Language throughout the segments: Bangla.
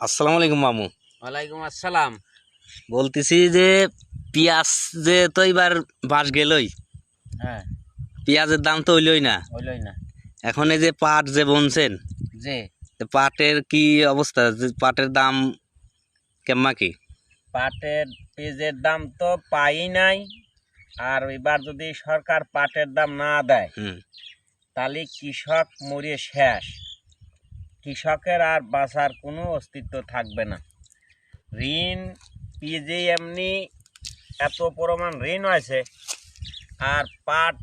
আসসালামু আলাইকুম মামু। ওয়ালাইকুম আসসালাম। বলতেছি যে পেঁয়াজ যে তো এবার বাস গেলই, হ্যাঁ, পেঁয়াজের দাম তো হইলই না। হইলই না। এখন এই যে পাট যে বুনছেন, যে তো পাটের কি অবস্থা? যে পাটের দাম কেমন কি? পাটের পেঁয়াজের দাম তো পাই নাই, আর এবার যদি সরকার পাটের দাম না দেয় হুম তাহলে কৃষক মরে শেষ। কৃষকের আর বাঁচার কোনো অস্তিত্ব থাকবে না। ঋণ পেঁয়াজে এমনি এত পরিমাণ ঋণ হয়েছে, আর পাট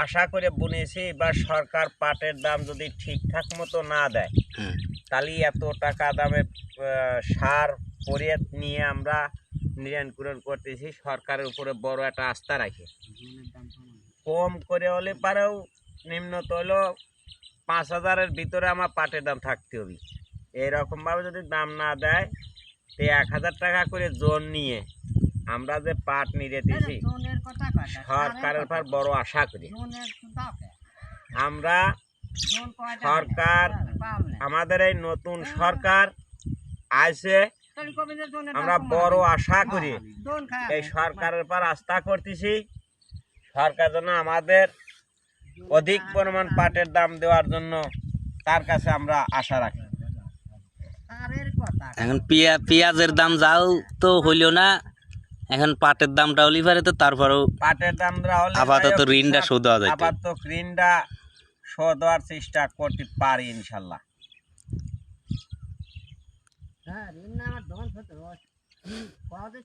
আশা করে বুনেছি, এবার সরকার পাটের দাম যদি ঠিকঠাক মতো না দেয় হুম তাহলে এত টাকা দামে সার পরিয়ে নিয়ে আমরা নিরঞ্কুরণ করতেছি। সরকারের উপরে বড় একটা আস্থা রাখি, কম করে হলে পারেও নিম্নত হলো 5,000-এর ভিতরে আমার পাটের দাম থাকতে হবে। এইরকমভাবে যদি দাম না দেয় তো 1,000 টাকা করে জোন নিয়ে আমরা যে পাট নিরেতেছি, সরকারের পর বড় আশা করি আমরা। সরকার আমাদের এই নতুন সরকার আইছে, আমরা বড় আশা করি এই সরকারের পর আস্থা করতেছি। সরকার যেন আমাদের অধিক পরিমাণ পাটের দাম দেওয়ার জন্য তার কাছে আমরা আশা রাখি। এখন পেঁয়াজের দাম যাও তো হইল না, এখন পাটের দামটা হলি পারে, তো তারপরেও পাটের দাম হলে আপাতত ঋণটা শোধ দেওয়া যায়। আপাতত ঋণটা শোধ দেওয়ার চেষ্টা করতে পারি ইনশাল্লাহ।